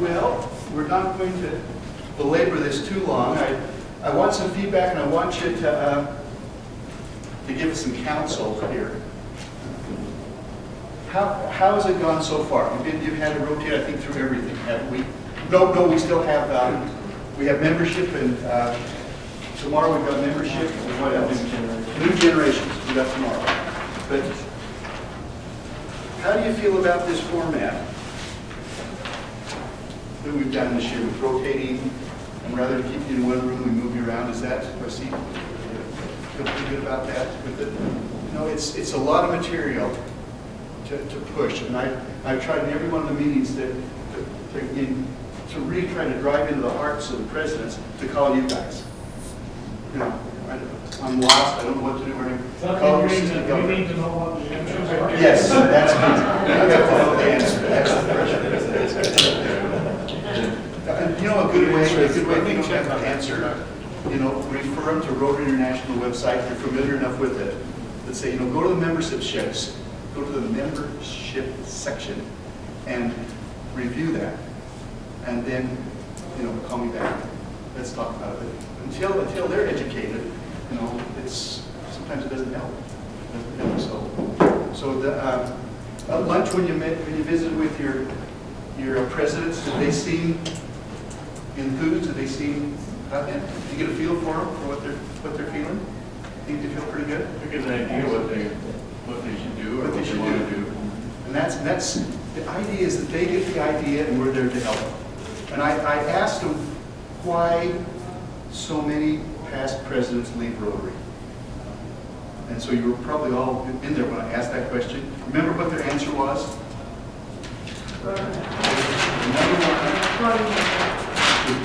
Well, we're not going to belabor this too long. I want some feedback, and I want you to give us some counsel here. How has it gone so far? You've had to rotate, I think, through everything, haven't we? No, we still have, we have membership, and tomorrow we've got membership. And what else? New generations, we got tomorrow. But how do you feel about this format that we've done this year with rotating, and rather than keep you in one room, we move you around? Is that, I see, feel pretty good about that? With it? You know, it's a lot of material to push, and I've tried in every one of the meetings to really try to drive into the hearts of the presidents to call you guys. You know, I'm lost, I don't know what to do. We're gonna call your assistant governor. We need to know what the answers are. Yes, that's me. I have to know the answer. That's the pressure. And you know, a good way if you don't have an answer, you know, refer them to Rotary International website. If you're familiar enough with it, let's say, you know, go to the membership ships, go to the membership section and review that. And then, you know, call me back. Let's talk about it. Until they're educated, you know, sometimes it doesn't help. So the at lunch when you visited with your presidents, did they seem enthused? Did they seem did you get a feel for them, for what they're feeling? Think they feel pretty good? You get an idea what they should do or what they want to do. And that's the idea, is that they get the idea and we're there to help them. And I asked them why so many past presidents leave Rotary. And so you were probably all in there when I asked that question. Remember what their answer was?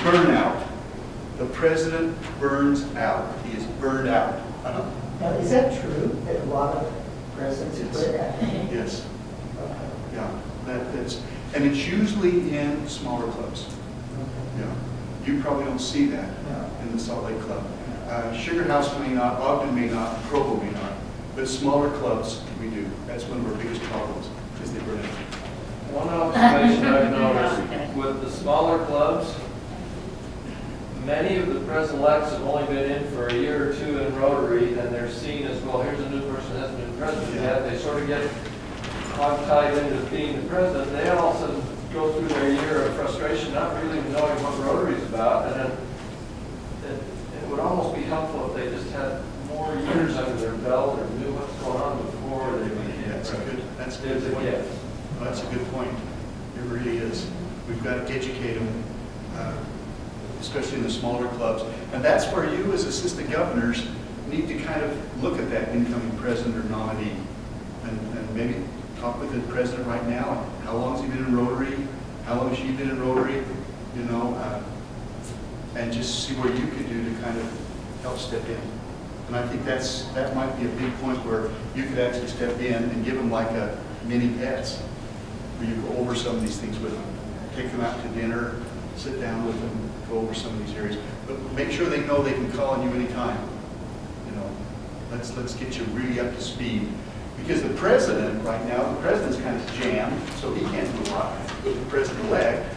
Burnout. The president burns out. He is burned out. Now, is that true, that a lot of presidents have said that? Yes. Yeah. And it's usually in smaller clubs. Yeah. You probably don't see that in the Salt Lake Club. Sugar House may not, Ogden may not, Provo may not, but smaller clubs we do. That's one of our biggest problems, is they burn out. One observation I've noticed with the smaller clubs, many of the president-elects have only been in for a year or two in Rotary, and they're seen as, well, here's a new person that hasn't been president yet. They sort of get hog-tied into being the president. They all of a sudden go through their year of frustration, not really knowing what Rotary is about, and then it would almost be helpful if they just had more years under their belt or knew what's going on before they became president. That's a good point. Well, that's a good point. It really is. We've got to educate them, especially in the smaller clubs. And that's where you as assistant governors need to kind of look at that incoming president or nominee and maybe talk with the president right now. How long has he been in Rotary? How long has she been in Rotary? You know, and just see what you could do to kind of help step in. And I think that might be a big point where you could actually step in and give them like a mini pets, where you go over some of these things with them, take them out to dinner, sit down with them, go over some of these areas. But make sure they know they can call on you anytime. You know, let's get you really up to speed. Because the president right now, the president's kind of jammed, so he can't do a lot. But the president-elect,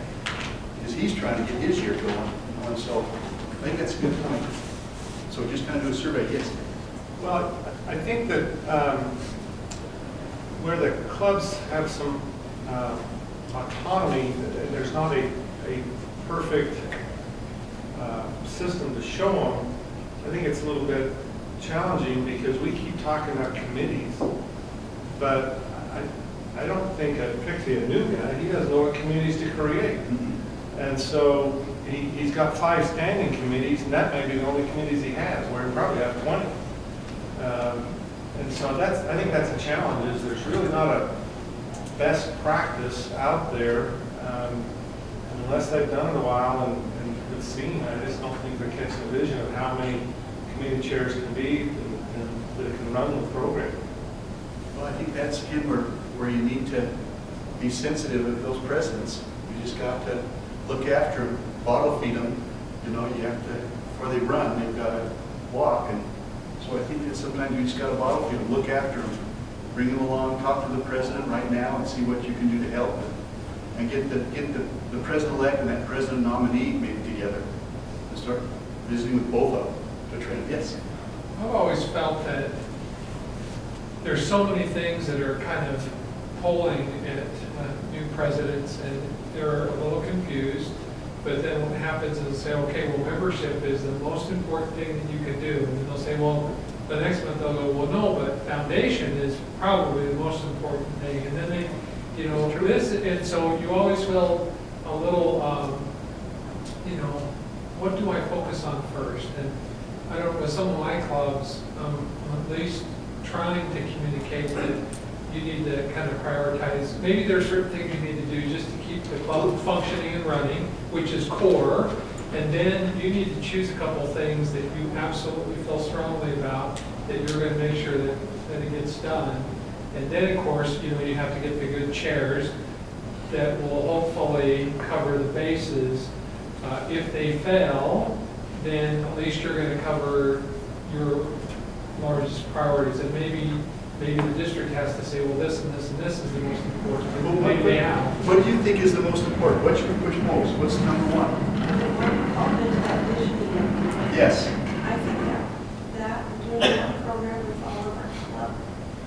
because he's trying to get his year going. And so I think that's a good point. So just kind of do a survey, yes. Well, I think that where the clubs have some autonomy, there's not a perfect system to show them. I think it's a little bit challenging because we keep talking about committees, but I don't think, particularly a new guy, he doesn't know what committees to create. And so he's got 5 standing committees, and that may be the only committees he has, where he probably has 20. And so I think that's a challenge, is there's really not a best practice out there, unless they've done it a while and seen. I just don't think they're catching the vision of how many committee chairs can be and that can run the program. Well, I think that's again where you need to be sensitive of those presidents. You just got to look after them, bottle feed them. You know, you have to, before they run, they've got to walk. And so I think that sometimes you just got to bottle feed them, look after them, bring them along, talk to the president right now and see what you can do to help. and get the president-elect and that president nominee maybe together and start visiting with both of them to train. Yes? I've always felt that there's so many things that are kind of polling at new presidents, and they're a little confused. But then what happens is say, okay, well, membership is the most important thing that you can do. And then they'll say, well, the next month they'll go, well, no, but foundation is probably the most important thing. And then they, you know, this, and so you always feel a little, you know, what do I focus on first? And I don't know, with some of my clubs, I'm at least trying to communicate that you need to kind of prioritize. Maybe there are certain things you need to do just to keep the club functioning and running, which is core. And then you need to choose a couple things that you absolutely feel strongly about, that you're going to make sure that it gets done. And then, of course, you know, you have to get the good chairs that will hopefully cover the bases. If they fail, then at least you're going to cover your largest priorities. And maybe the district has to say, well, this and this and this is the most important. Well, Maybe they have. what do you think is the most important? What should we push most? What's number one? Yes. I think that doing that program with all of our club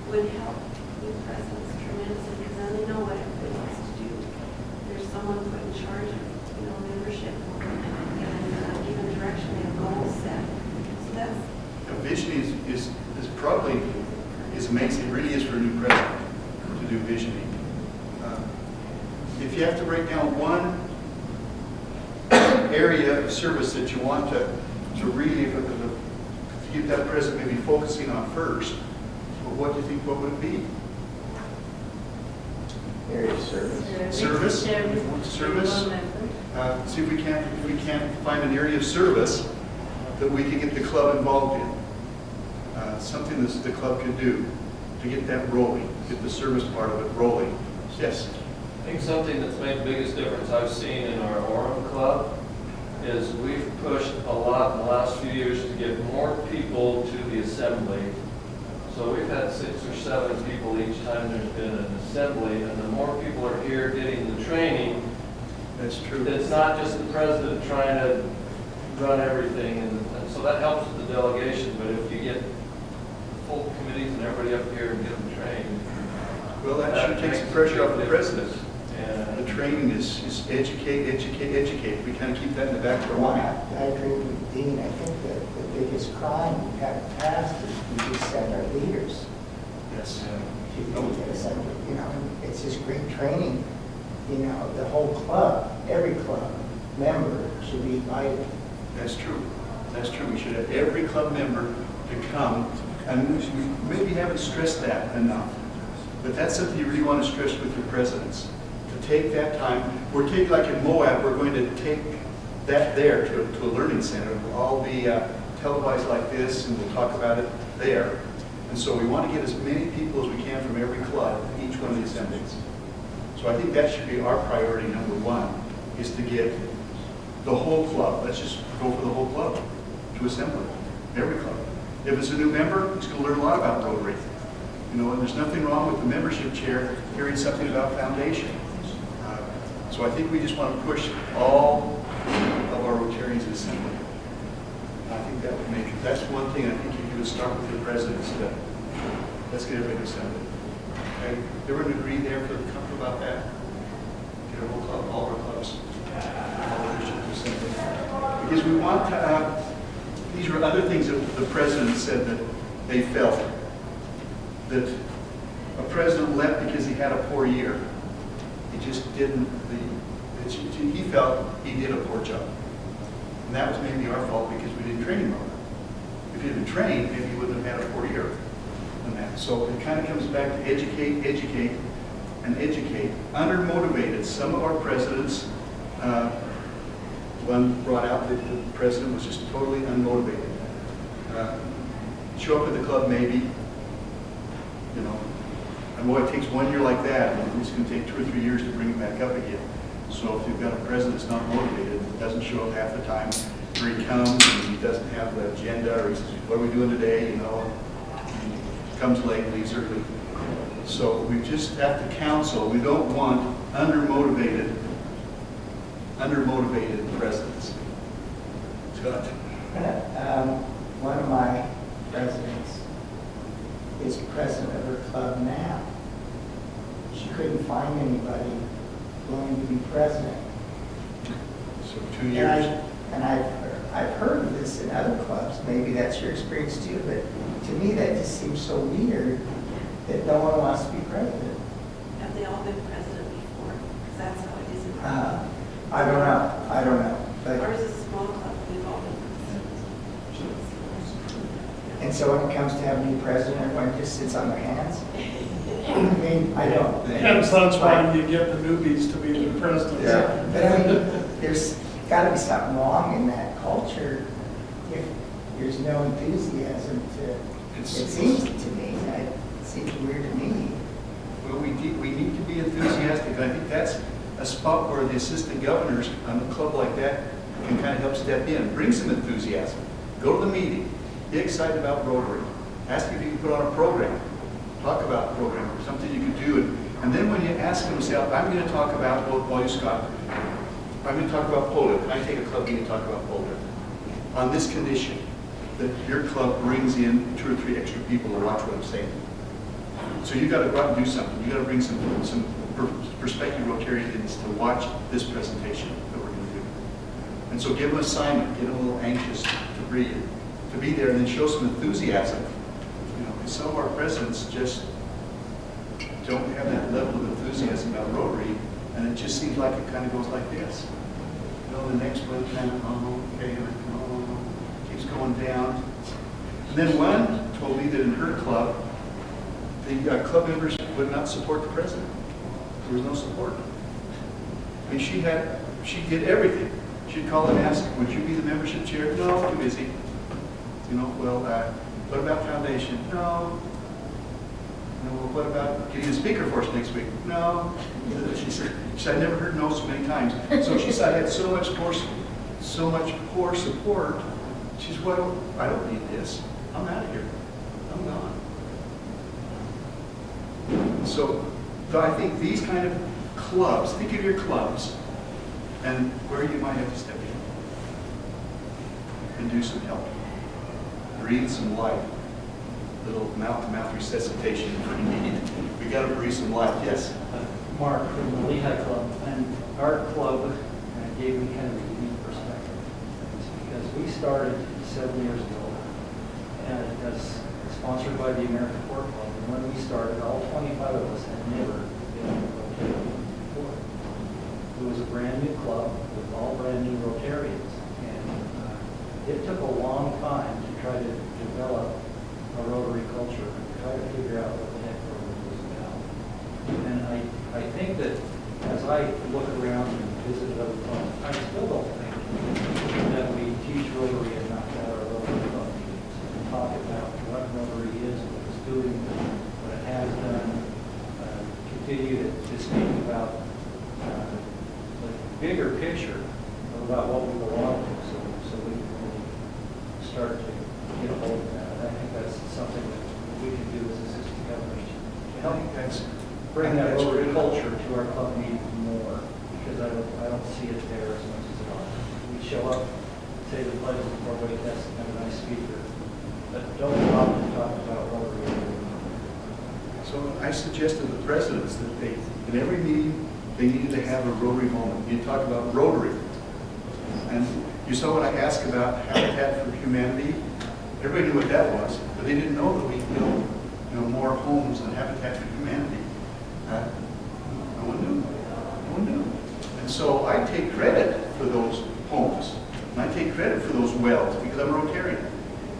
would help new presidents tremendously, because then they know what everybody wants to do. There's someone put in charge of, you know, membership and given direction, they have goals set. So that's, Visioning is probably as amazing, it really is for a new president to do visioning. If you have to break down one area of service that you want to really, to get that president maybe focusing on first, well, what do you think, what would it be? Area of service. Service? Service? See if we can't find an area of service that we can get the club involved in. Something that the club can do to get that rolling, get the service part of it rolling. Yes? I think something that's made the biggest difference I've seen in our Orem Club is we've pushed a lot in the last few years to get more people to the assembly. So we've had 6 or 7 people each time there's been an assembly, and the more people are here getting the training, That's true. it's not just the president trying to run everything, and so that helps with the delegation. But if you get full committees and everybody up here and get them trained, Well, that sure takes the pressure off the president. and The training is educate, educate, educate. We kind of keep that in the back of our Well, mind. I agree with Dean. I think that the biggest crime we've had in the past is we just send our leaders Yes. to the assembly. You know, it's just great training. You know, the whole club, every club member should be invited. That's true. That's true. We should have every club member to come, and we maybe haven't stressed that enough. But that's something you really want to stress with your presidents, to take that time. We're taking, like in Moab, we're going to take that there to a learning center. It will all be televised like this, and we'll talk about it there. And so we want to get as many people as we can from every club, each one of the assemblies. So I think that should be our priority number one, is to get the whole club. Let's just go for the whole club to assemble, every club. If it's a new member, he's going to learn a lot about Rotary. You know, and there's nothing wrong with the membership chair hearing something about foundation. So I think we just want to push all of our Rotarians to assembly. And I think that would make, that's one thing I think if you would start with your presidents, let's get everybody to assembly. Okay? Everyone agree there for the comfort about that? Get our whole club, all our clubs, all leadership to assembly. Because we want to, these were other things that the president said that they felt. That a president left because he had a poor year. He just didn't, he felt he did a poor job. And that was maybe our fault because we didn't train him well. If he had been trained, maybe he wouldn't have had a poor year on that. So it kind of comes back to educate, educate, and educate. Undermotivated. Some of our presidents, one brought out that the president was just totally unmotivated. Show up at the club maybe, you know, and boy, it takes 1 year like that, and it's going to take 2 or 3 years to bring it back up again. So if you've got a president that's not motivated, doesn't show up half the time, or he comes and he doesn't have the agenda, or he says, what are we doing today, you know, he comes late, leaves early. So we just have to counsel. We don't want undermotivated presidents. Scott? One of my presidents is president of her club now. She couldn't find anybody willing to be president. So 2 years. And I've heard of this in other clubs, maybe that's your experience too, but to me that just seems so weird that no one wants to be president. Have they all been president before? Because that's how it is in I don't know. But, ours is a small club, we've all been president. and so when it comes to having a new president, everyone just sits on their hands? I mean, I don't. Hence, that's why you get the newbies to be the president. But I mean, there's got to be something wrong in that culture if there's no enthusiasm to, it seems to me, it seems weird to me. Well, we need to be enthusiastic, and I think that's a spot where the assistant governors on a club like that can kind of help step in, bring some enthusiasm, go to the meeting, be excited about Rotary, ask if you can put on a program, talk about a program, or something you can do, and then when you ask them, say, I'm going to talk about, well, you, Scott, I'm going to talk about polio. Can I take a club meeting and talk about polio? On this condition, that your club brings in 2 or 3 extra people to watch what I'm saying. So you got to go out and do something. You got to bring some prospective Rotarians to watch this presentation that we're going to do. And so give them an assignment, get them a little anxious to be there, and then show some enthusiasm. You know, because some of our presidents just don't have that level of enthusiasm about Rotary, and it just seems like it kind of goes like this. You know, the next one kind of, okay, keeps going down. And then one told me that in her club, the club members would not support the president. There was no support. I mean, she did everything. She'd call and ask, would you be the membership chair? No, too busy. You know, well, what about foundation? No. You know, well, what about getting a speaker for us next week? No. She said, I never heard no so many times. So she said, I had so much poor support. She said, well, I don't need this. I'm out of here. I'm gone. So I think these kind of clubs, think of your clubs and where you might have to step in and do some help. Breathe some life. Little mouth-to-mouth resuscitation if we need. We got to breathe some life. Yes? Mark from the Lehigh Club, and our club gave me kind of a unique perspective. It's because we started 7 years ago as sponsored by the American Port Club, and when we started, all 25 of us had never been in Rotary before. It was a brand new club with all brand new Rotarians, and it took a long time to try to develop a Rotary culture and try to figure out what the heck Rotary was about. And I think that as I look around and visit other clubs, I still don't think that we teach Rotary enough at our Rotary club meetings and talk about what Rotary is, what it's doing, what it has done, continue to speak about the bigger picture about what we belong to, so we can really start to get a hold of that. I think that's something that we can do as assistant governors to help bring that Rotary culture to our club meetings more, because I don't see it there as much as it ought. We show up, say the pledge before we test, and have a nice speaker, but don't often talk about Rotary. So I suggested to the presidents that in every meeting, they needed to have a Rotary moment. You talk about Rotary. And you saw when I asked about Habitat for Humanity, everybody knew what that was, but they didn't know that we build more homes than Habitat for Humanity. No one knew. No one knew. And so I take credit for those homes. And I take credit for those wells because I'm a Rotarian.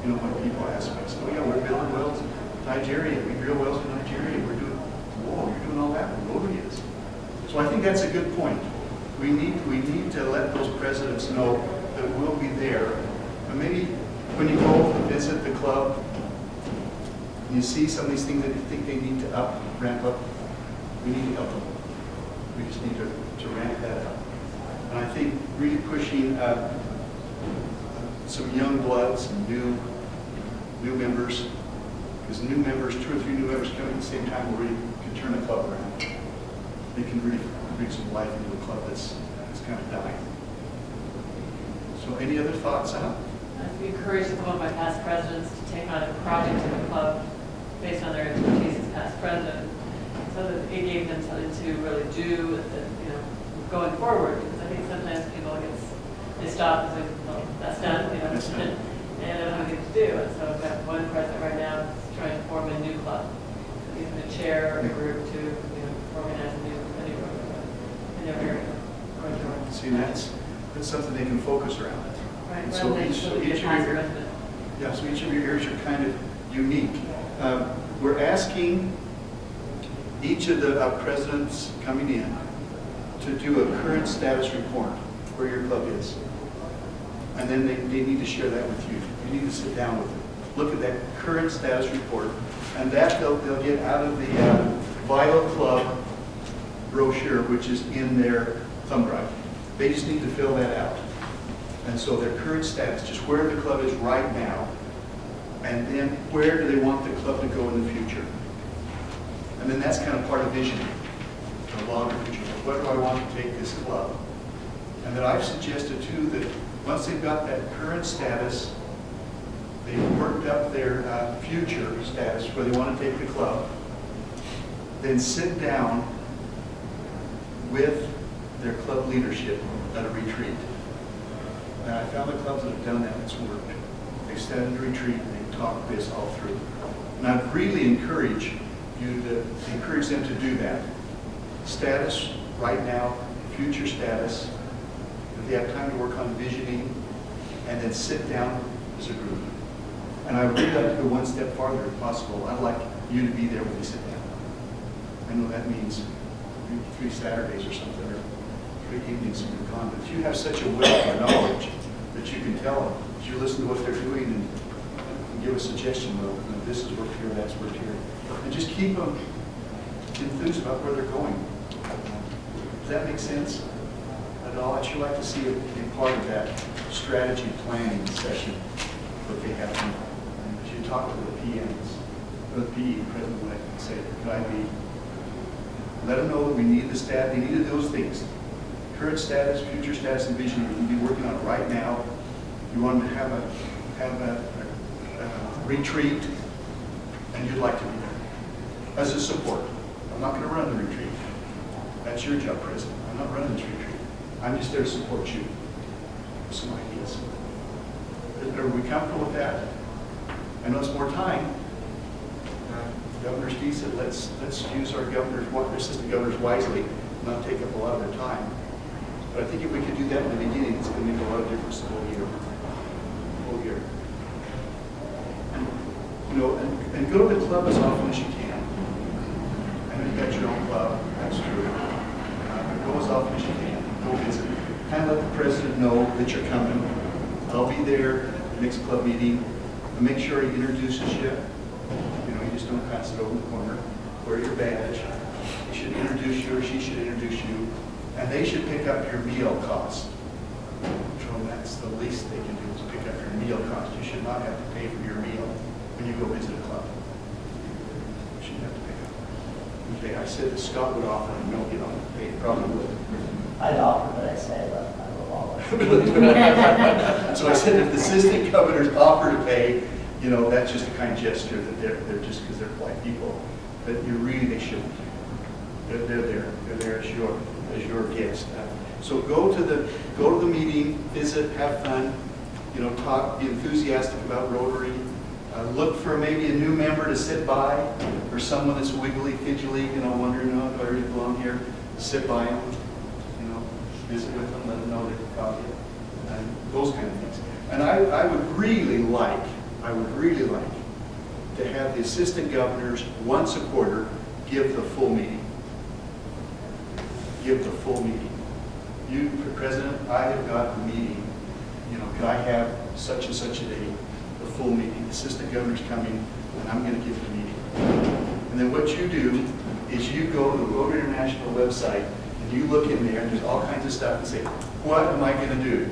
You know, when people ask me, so yeah, we're building wells in Nigeria. We drill wells in Nigeria. We're doing, whoa, you're doing all that. Well, Rotary is. So I think that's a good point. We need to let those presidents know that we'll be there. And maybe when you go to visit the club, and you see some of these things that you think they need to ramp up, we need to help them. We just need to ramp that up. And I think really pushing some young blood, some new members, because new members, 2 or 3 new members coming at the same time will really can turn the club around. They can really bring some life into a club that's kind of dying. So any other thoughts, Al? I'd be encouraged some of my past presidents to take on a project in the club based on their expertise as past president, so that it gave them something to really do, going forward. Because I think sometimes people they stop and say, well, that's done, That's done. and I don't know what to do. And so I've got one president right now who's trying to form a new club. So he's the chair of the group to, organize a new group in their area. going forward. See, that's something they can focus around. Right, And rather so than each, so so we each get of your, past resident. yeah, so each of your areas are kind of unique. We're asking each of the presidents coming in to do a current status report where your club is. And then they need to share that with you. You need to sit down with them. Look at that current status report, and that they'll get out of the Vital Club brochure, which is in their thumb drive. They just need to fill that out. And so their current status, just where the club is right now, and then where do they want the club to go in the future. And then that's kind of part of visioning, the longer future. What do I want to take this club? And then I've suggested too that once they've got that current status, they've worked up their future status where they want to take the club, then sit down with their club leadership at a retreat. And I found the clubs that have done that, it's worked. They've sat at a retreat and they've talked this all through. And I'd really encourage you to encourage them to do that. Status right now, future status, if they have time to work on visioning, and then sit down as a group. And I would really like to go one step farther if possible. I'd like you to be there when they sit down. I know that means 3 Saturdays or something, or 3 evenings in your con, but you have such a wealth of knowledge that you can tell them, as you listen to what they're doing and give a suggestion, well, this is worked here, that's worked here. And just keep them enthused about where they're going. Does that make sense at all? I'd sure like to see it be part of that strategy planning session that they have. As you talk to the PMs, or the PE, President Elect, and say, could I be, let them know that we need the staff, they needed those things. Current status, future status, and vision, you can be working on it right now. You want to have a retreat, and you'd like to be there as a support. I'm not going to run the retreat. That's your job, President. I'm not running this retreat. I'm just there to support you with some ideas. Are we comfortable with that? I know it's more time. Governor Steve said, let's use our assistant governors wisely, not take up a lot of their time. But I think if we could do that in the beginning, it's going to make a lot of difference the whole year. And go to the club as often as you can. And you've got your own club, that's true. Go as often as you can. Go visit. Kind of let the president know that you're coming. I'll be there at the next club meeting. And make sure he introduces you. You just don't pass it over the corner. Wear your badge. He should introduce you, or she should introduce you. And they should pick up your meal cost. So that's the least they can do is pick up your meal cost. You should not have to pay for your meal when you go visit a club. You shouldn't have to pick up. Okay, I said that Scott would offer and no, you don't pay, probably would. I'd offer, but I say, look, I will always. So I said if the assistant governors offer to pay, that's just a kind gesture that they're just because they're polite people, that they shouldn't. They're there. They're there as your guest. So go to the meeting, visit, have fun, talk, be enthusiastic about Rotary. Look for maybe a new member to sit by, or someone that's wiggly, fidgety, wondering, do I really belong here? Sit by them, visit with them, let them know they've got you, and those kind of things. And I would really like to have the assistant governors once a quarter give the full meeting. Give the full meeting. You, President, I have got a meeting. Could I have such and such a day, the full meeting? The assistant governor's coming, and I'm going to give the meeting. And then what you do is you go to the Rotary International website, and you look in there, and there's all kinds of stuff, and say, what am I going to do?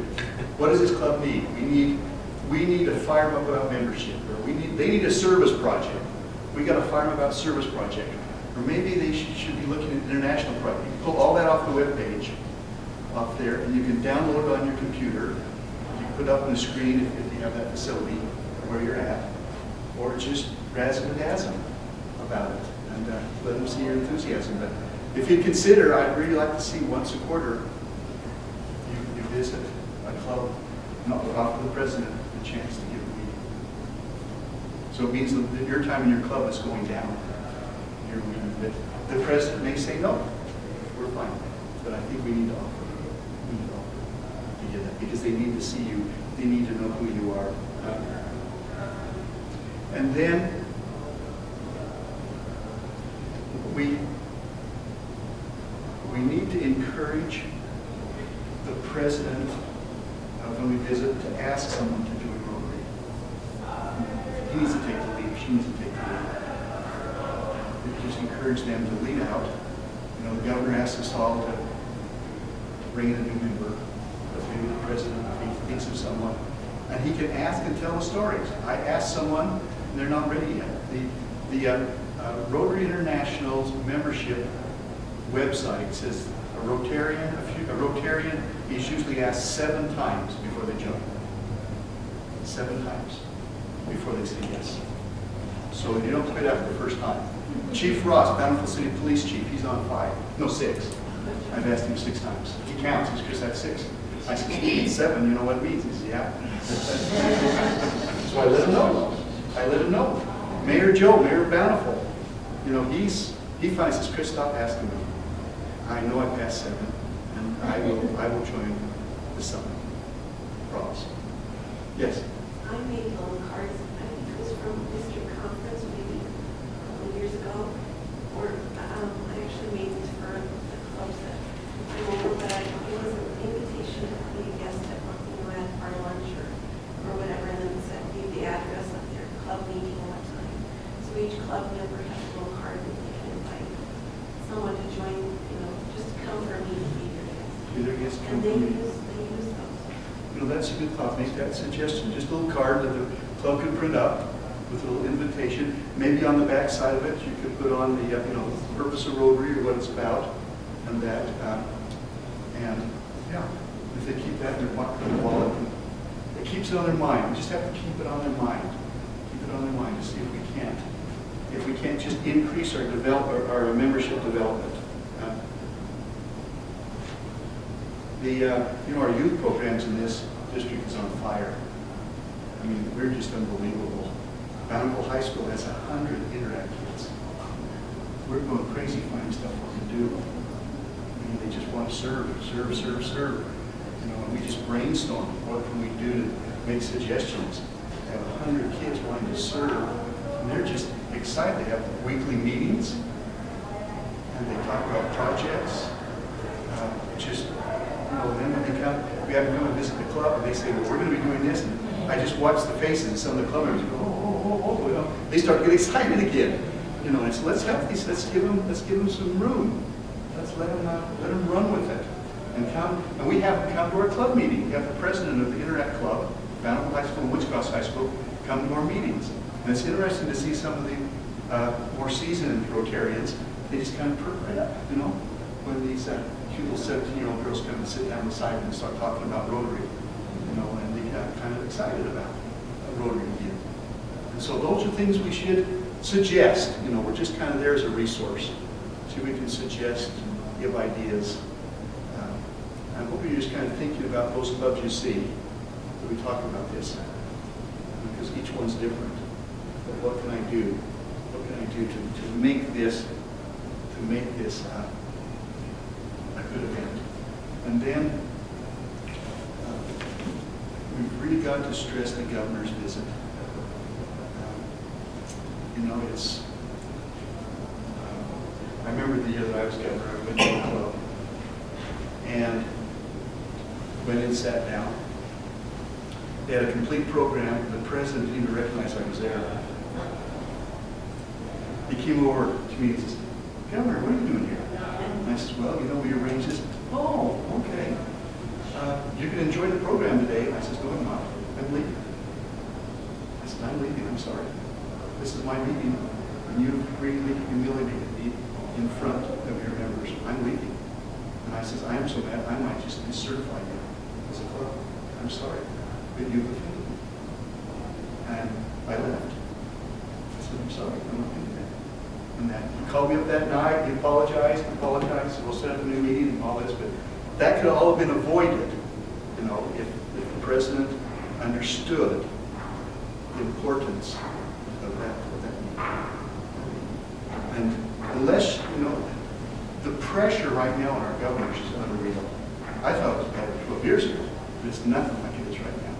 What does this club need? We need to fire them up about membership, or they need a service project. We got to fire them about service project. Or maybe they should be looking at international projects. You can pull all that off the webpage, off there, and you can download it on your computer. You can put it up on the screen if you have that facility where you're at, or just razzle and dazzle about it and let them see your enthusiasm. But if you consider, I'd really like to see once a quarter you visit a club, not offer the president the chance to give a meeting. So it means that your time in your club is going down. Your meeting. But the president may say no, we're fine. But I think we need to offer. We need to offer to get that because they need to see you. They need to know who you are. And then we need to encourage the president when we visit to ask someone to join Rotary. He needs to take the lead. She needs to take the lead. We just encourage them to lead out. You know, the governor asks us all to bring in a new member, but maybe the president thinks of someone, and he can ask and tell the stories. I asked someone, and they're not ready yet. The Rotary International's membership website says a Rotarian is usually asked 7 times before they join. 7 times before they say yes. So you don't quit after the first time. Chief Ross, Bountiful City Police Chief, he's on 5. No, 6. I've asked him 6 times. He counts. He's just at 6. I said, 7, you know what it means? He said, yeah. So I let him know. I let him know. Mayor Joe, Mayor of Bountiful, you know, he finally says, Chris, stop asking me. I know I passed 7, and I will join the summit. Ross. Yes. I made little cards, I think it was from district conference maybe a couple of years ago, or I actually made these for the clubs that I over, but it was an invitation to be a guest at, at our lunch or whatever, and then it said the address of their club meeting and what time. So each club member has a little card that they can invite someone to join, just to come for a meeting, be their guest. Be their guest. And they use those. You know, that's a good thought. Make that suggestion. Just a little card that the club could print up with a little invitation. Maybe on the back side of it, you could put on the, the purpose of Rotary or what it's about, and that. And yeah, if they keep that in their wallet, it keeps it on their mind. We just have to keep it on their mind. Keep it on their mind to see if we can't just increase our membership development. Our youth programs in this district is on fire. I mean, we're just unbelievable. Bountiful High School has 100 Interact kids. We're going crazy finding stuff we can do. I mean, they just want to serve. And we just brainstorm. What can we do to make suggestions? They have 100 kids wanting to serve, and they're just excited. They have weekly meetings, and they talk about projects. Then when they come, we have them come and visit the club, and they say, well, we're going to be doing this. And I just watch the faces of some of the club members go, oh. They start to get excited again. And let's help these, let's give them some room. Let's let them run with it. And come, and we have them come to our club meeting. We have the president of the Interact Club, Bountiful High School and Woods Cross High School, come to our meetings. And it's interesting to see some of the more seasoned Rotarians, they just kind of perk right up, when these cute little 17-year-old girls come and sit down beside them and start talking about Rotary, and they get kind of excited about Rotary again. And so those are things we should suggest. We're just kind of there as a resource. See, we can suggest, give ideas. I hope you're just kind of thinking about those clubs you see that we talk about this, because each one's different. But what can I do? What can I do to make this a good event? And then we've really got to stress the governor's visit. It's. I remember the year that I was governor, I went to the club, and went in, sat down. They had a complete program. The president didn't even recognize I was there. He came over to me and says, Governor, what are you doing here? And I said, well, we arranged this. Oh, okay. You can enjoy the program today. And I said, no, I'm not. I'm leaving. I said, I'm leaving. I'm sorry. This is my meeting. And you've greatly humiliated me in front of your members, I'm leaving. And I says, I am so mad, I might just decertify you as a club. I'm sorry, but you've offended me. And I left. I said, I'm sorry, I'm not going to do that. And that, he called me up that night, he apologized, we'll set up a new meeting and all this, but that could all have been avoided, you know, if the president understood the importance of that meeting. And unless, you know, the pressure right now on our governors is unreal. I thought it was better 12 years ago, but it's nothing like it is right now.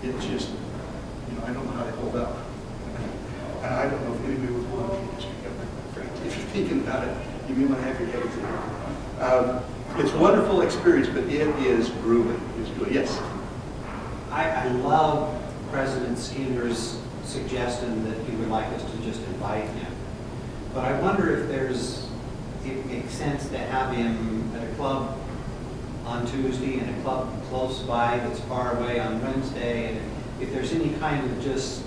It just, you know, I don't know how they hold up. And I don't know if anybody would want to be district governor. If you're thinking about it, you may want to have your head examined. It's a wonderful experience, but it is grueling. It's grueling. Yes? I love President Skinner's suggestion that he would like us to just invite him. But I wonder if it makes sense to have him at a club on Tuesday and a club close by that's far away on Wednesday, and if there's any kind of just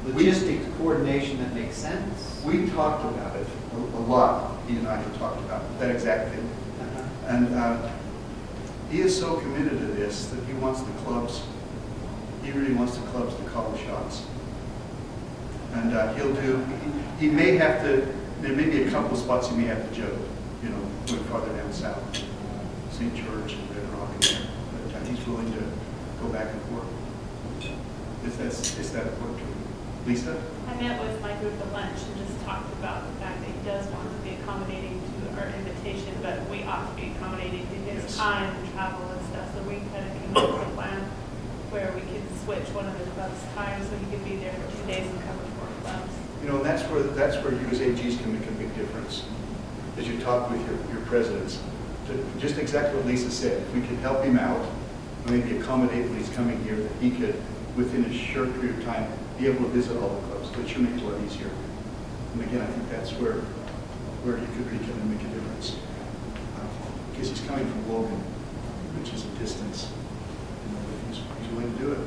logistics coordination that makes sense. We talked about it a lot. He and I have talked about that exact thing. And he is so committed to this that he wants the clubs, he really wants the clubs to call the shots. And he may have to, there may be a couple of spots he may have to juggle, you know, going farther down south, St. George and Red Rock and there. But he's willing to go back and forth. Is that important to him? Lisa? I met with my group at lunch and just talked about the fact that he does want to be accommodating to our invitation, but we ought to be accommodating to his Yes. time and travel and stuff, so we kind of came up with a plan where we could switch one of the club's times so he could be there for 2 days and cover 4 clubs. You know, and that's where you as AGs can make a big difference. As you talk with your presidents, just exactly what Lisa said, if we could help him out, maybe accommodate when he's coming here, that he could, within a short period of time, be able to visit all the clubs, which should make it a lot easier. And again, I think that's where you could really come and make a difference. Because he's coming from Logan, which is a distance. You know, but he's willing to do it.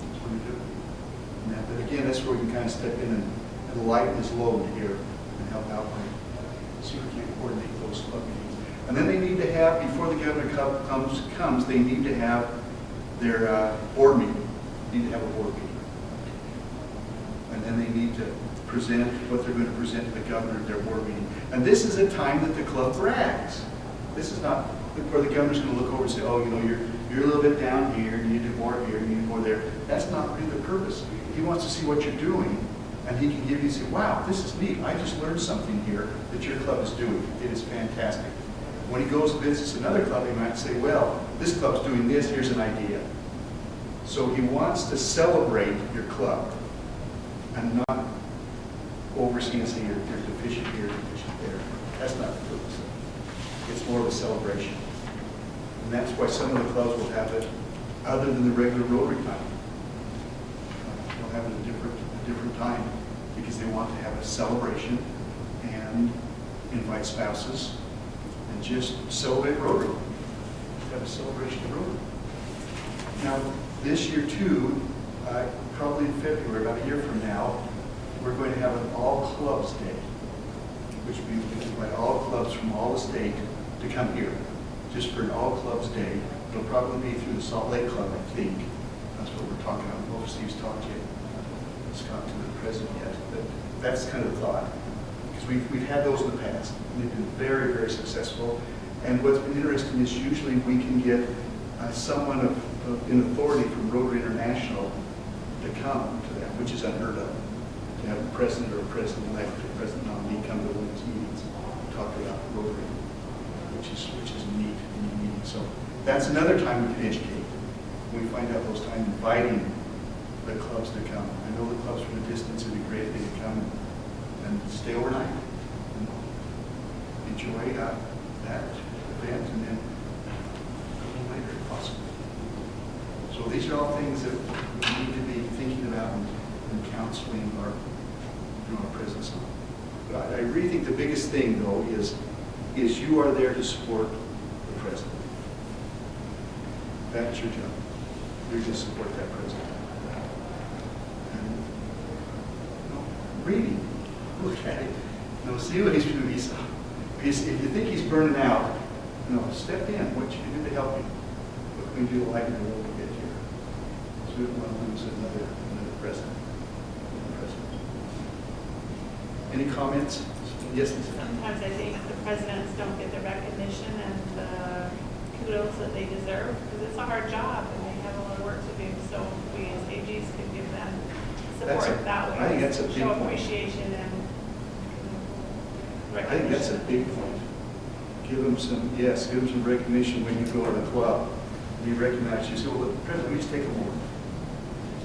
He's willing to do it. But again, that's where we can kind of step in and lighten his load here and help out by see if we can coordinate those club meetings. And then they need to have, before the governor comes, they need to have their board meeting. They need to have a board meeting. And then they need to present what they're going to present to the governor at their board meeting. And this is a time that the club brags. This is not where the governor's going to look over and say, oh, you know, you're a little bit down here, you need to do more here, you need more there. That's not really the purpose. He wants to see what you're doing, and he can give you, say, wow, this is neat. I just learned something here that your club is doing. It is fantastic. When he goes and visits another club, he might say, well, this club's doing this, here's an idea. So he wants to celebrate your club and not oversee and say you're deficient here, deficient there. That's not the purpose. It's more of a celebration. And that's why some of the clubs will have it other than the regular Rotary time. They'll have it a different time because they want to have a celebration and invite spouses and just celebrate Rotary. Have a celebration of Rotary. Now, this year too, probably in February, about a year from now, we're going to have an all-clubs day, which we invite all clubs from all the state to come here, just for an all-clubs day. It'll probably be through the Salt Lake Club, I think. That's what we're talking about. Well, Steve's talked yet. It's got to the president yet, but that's kind of the thought. Because we've had those in the past, and they've been very, very successful. And what's been interesting is usually we can get someone in authority from Rotary International to come to that, which is unheard of. To have a president or a president-elect or a president nominee come to one of these meetings, talk about Rotary, which is a neat meeting. So that's another time we can educate. We find out those times inviting the clubs to come. I know the clubs from a distance would be great if they could come and stay overnight and enjoy that event and then go home later if possible. So these are all things that we need to be thinking about and counseling our presence on. But I really think the biggest thing, though, is you are there to support the president. That's your job. You're to support that president. And reading, look at it. No, see what he's doing. If you think he's burning out, no, step in. What you can do to help him? What can we do to lighten the load a bit here? So we don't want to lose another president. Any comments? Yes, Lisa? Sometimes I think the presidents don't get the recognition and the kudos that they deserve, because it's a hard job and they have a lot of work to do. So we as AGs could give them support that way. I think that's a big Show point. appreciation and I think that's a big point. Give them some, yes, give them some recognition when you go to the club. Be recognized. You say, well, President, we just take a moment.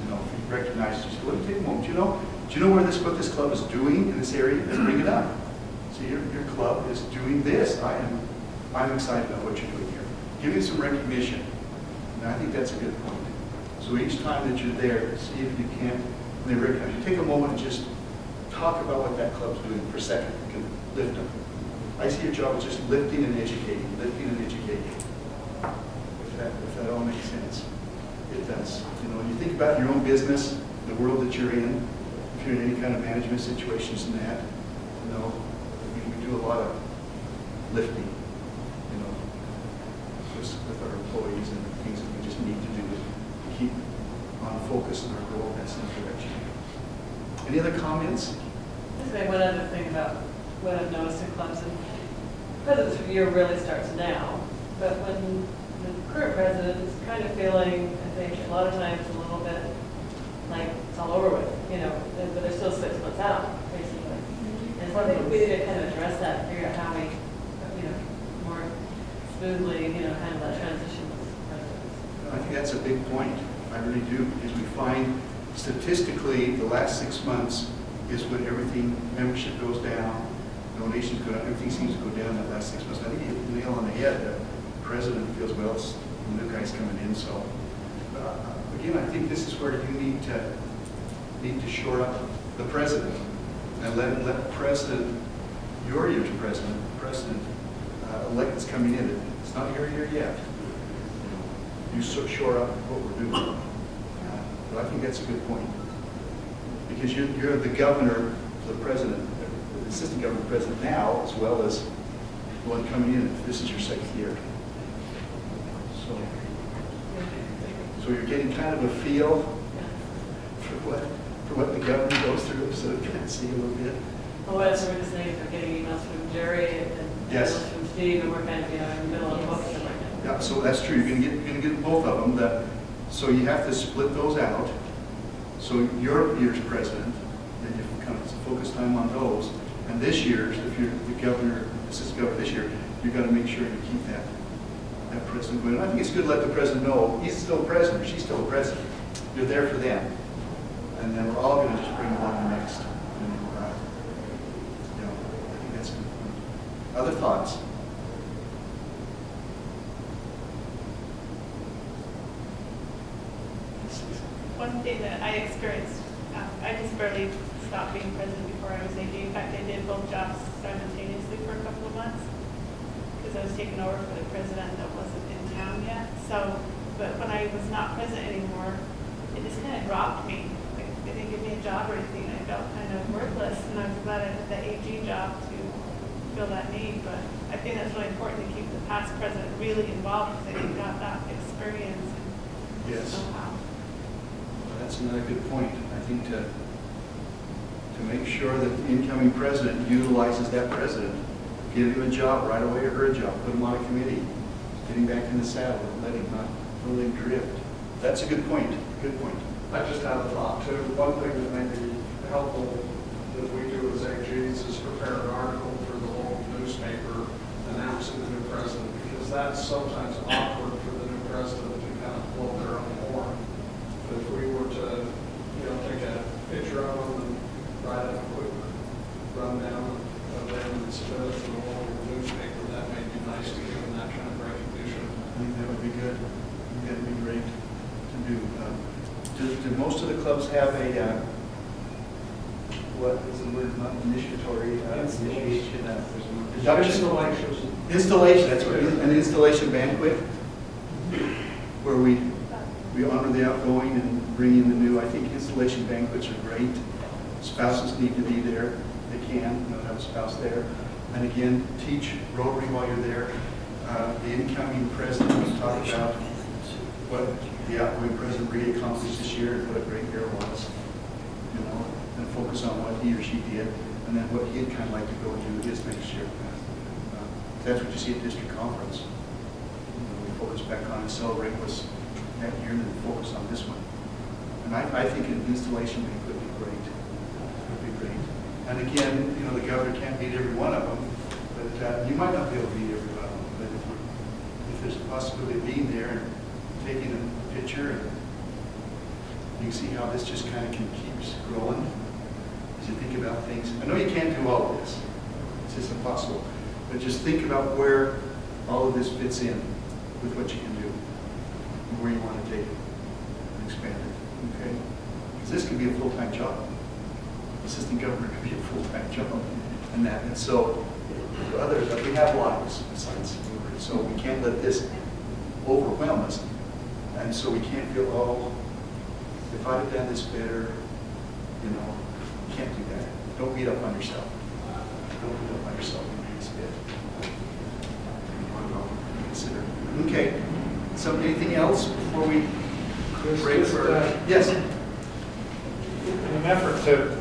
You know, if you recognize, you say, well, take a moment. Do you know what this club is doing in this area? Let's bring it up. See, your club is doing this. I'm excited about what you're doing here. Give it some recognition. And I think that's a good point. So each time that you're there, see if you can, when they recognize you, take a moment and just talk about what that club's doing for a second. You can lift them. I see your job as just lifting and educating, lifting and educating. If that all makes sense. It does. You know, when you think about your own business, the world that you're in, if you're in any kind of management situations and that, you know, we do a lot of lifting, you know, with our employees and things that we just need to do to keep on focus on our goal. That's the direction. Any other comments? Just say one other thing about what I've noticed in clubs, and President's Year really starts now, but when the current president is kind of feeling, I think, a lot of times a little bit like it's all over with, you know, but they're still 6 months out, basically. And so I think we need to kind of address that, and figure out how we, you know, more smoothly, you know, handle that transition with presidents. I think that's a big point. I really do, because we find statistically the last 6 months is when everything, membership goes down, donations go down, everything seems to go down that last 6 months. I think you hit the nail on the head. The president feels, well, it's the new guy's coming in. So again, I think this is where you need to shore up the president and let the president, your year's president elect that's coming in. It's not your year yet. You shore up what we're doing. But I think that's a good point. Because you're the governor, the president, the assistant governor, president now, as well as the one coming in if this is your second year. So you're getting kind of a feel for what the governor goes through, so you can see a little bit. Well, as we're just saying, we're getting emails from Jerry and Yes. emails from Steve, and we're kind of, you know, in the middle of the book right now. Yeah, so that's true. You're gonna get both of them. So you have to split those out. So your year's president, then you kind of focus time on those. And this year's, if you're the governor, assistant governor this year, you've got to make sure you keep that president going. And I think it's good to let the president know he's still president, or she's still the president. You're there for them. And then we're all going to just bring along the next. You know, I think that's good. Other thoughts? One thing that I experienced, I just barely stopped being president before I was AG. In fact, I did both jobs simultaneously for a couple of months because I was taking over for the president that wasn't in town yet. So, but when I was not president anymore, it just kind of dropped me. Like, they didn't give me a job or anything. I felt kind of worthless, and I was glad I did the AG job to fill that need. But I think that's really important to keep the past president really involved because they got that experience. Yes. Somehow. That's another good point. I think to make sure that the incoming president utilizes that president, give him a job right away or her a job, put him on a committee, get him back in the saddle, and let him not really drift. That's a good point. Good point. I just had a thought too. One thing that may be helpful that we do as AGs is prepare an article for the local newspaper announcing the new president, because that's sometimes awkward for the new president to kind of blow their own horn. But if we were to, you know, take a picture of them and write a quick rundown of them and submit it to the local newspaper, that may be nice to give them that kind of recognition. I think that would be good. I think that would be great to do. Do most of the clubs have a, what is the word, not initiatory, initiation, induction? Installation, that's what, an installation banquet where we honor the outgoing and bring in the new. I think installation banquets are great. Spouses need to be there. they can, have a spouse there. And again, teach Rotary while you're there. The incoming president was talking about what the outgoing president really accomplished this year and what a great year it was, and focus on what he or she did, and then what he'd kind of like to go and do his next year. That's what you see at district conference. We focus back on and celebrate what's that year and then focus on this one. And I think an installation week would be great. Would be great. And again, the governor can't meet every one of them, but you might not be able to meet every one of them. But if there's a possibility of being there and taking a picture, and you can see how this just kind of keeps growing as you think about things. I know you can't do all of this. It's just impossible. But just think about where all of this fits in with what you can do and where you want to take it and expand it. Okay? Because this can be a full-time job. Assistant governor can be a full-time job. And so others, we have lives besides movers, so we can't let this overwhelm us. And so we can't feel, oh, if I'd have done this better, you can't do that. Don't beat up on yourself. Don't beat up on yourself. It's good. Consider. Okay. So anything else before we break for? Yes. In an effort to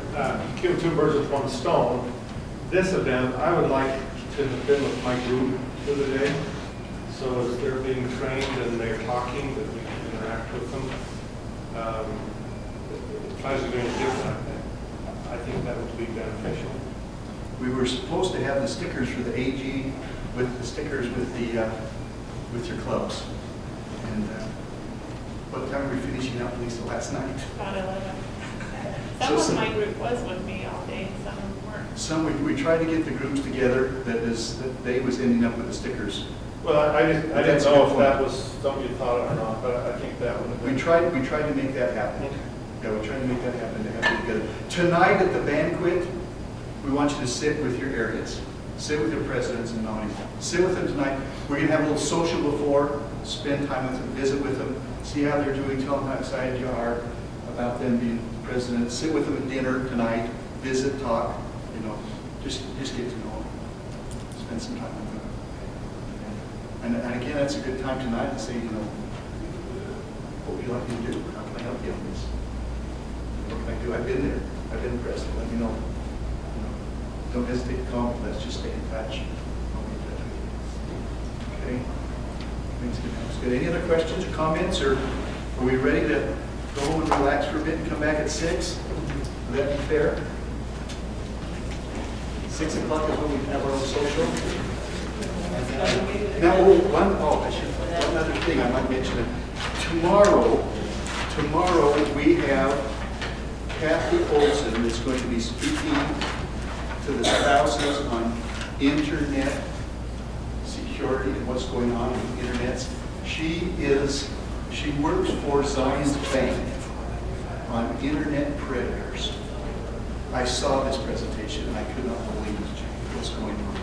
kill two birds with one stone, this event, I would like to have been with my group the other day. So as they're being trained and they're talking, that we can interact with them. If I was doing it different, I think that would be beneficial. We were supposed to have the stickers for the AG with the stickers with your clubs. And what time were we finishing up, Lisa, last night? About 11. So Some of my group was with me all day, some weren't. Some we tried to get the groups together that they was ending up with the stickers. Well, I didn't know if that was something you thought of or not, but I think that would have been. We tried to make that happen. Yeah, we tried to make that happen to have it together. Tonight at the banquet, we want you to sit with your areas. Sit with your presidents and nominees. Sit with them tonight. We're going to have a little social before, spend time with them, visit with them, see how they're doing, tell them how excited you are about them being president. Sit with them at dinner tonight, visit, talk, just get to know them. Spend some time with them. And again, that's a good time tonight to say, what would you like me to do? How can I help you on this? What can I do? I've been there. I've been president. Let me know. Don't hesitate to call me. Let's just stay in touch. I'll be in touch with you. Okay? Thanks. That's good. Any other questions or comments? Or are we ready to go home and relax for a bit and come back at 6? Would that be fair? 6 o'clock is when we have our own social. Now, one other thing I might mention. Tomorrow we have Kathy Olson that's going to be speaking to the spouses on internet security and what's going on with internets. She works for Zions Bank on internet predators. I saw this presentation and I could not believe what's going on.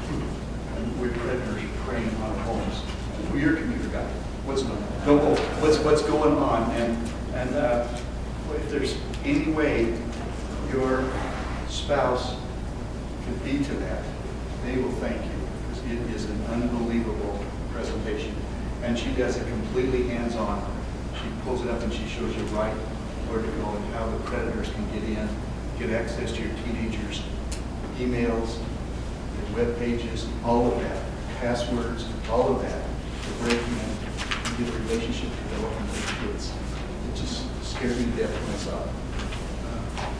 With predators preying on our homes. Well, you're a computer guy. What's going on? What's going on? And if there's any way your spouse could be to that, they will thank you because it is an unbelievable presentation. And she does it completely hands-on. She pulls it up and she shows you right where to go and how the predators can get access to your teenagers' emails, web pages, all of that, passwords, all of that, to break in and get a relationship developed with the kids. It just scared me to death when I saw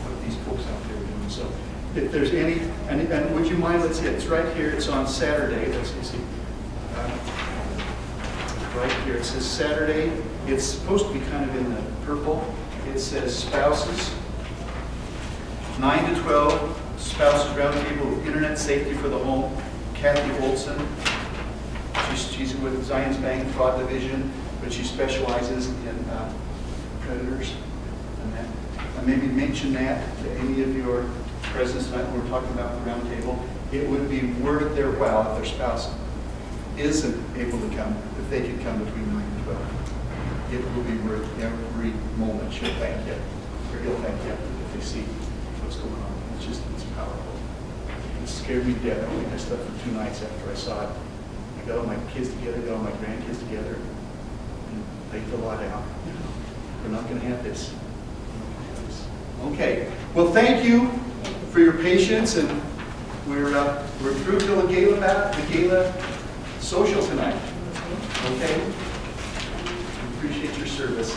what these folks out there are doing. So if there's any, and would you mind, let's see, it's right here, it's on Saturday, let's see. Right here, it says Saturday, it's supposed to be kind of in the purple. It says spouses, 9 to 12, Spouses Roundtable with Internet Safety for the Home, Kathy Olson. She's with Zions Bank Fraud Division, but she specializes in predators. And maybe mention that to any of your presidents tonight when we're talking about the roundtable. It would be worth their while if their spouse isn't able to come, if they could come between 9 and 12. It will be worth every moment. She'll thank you, or he'll thank you if they see what's going on. It's powerful. It scared me to death. I don't think I slept for 2 nights after I saw it. I got all my kids together, got all my grandkids together, and laid the law down. We're not going to have this. Okay. Well, thank you for your patience, and we're through till the gala social tonight. Okay. We appreciate your service.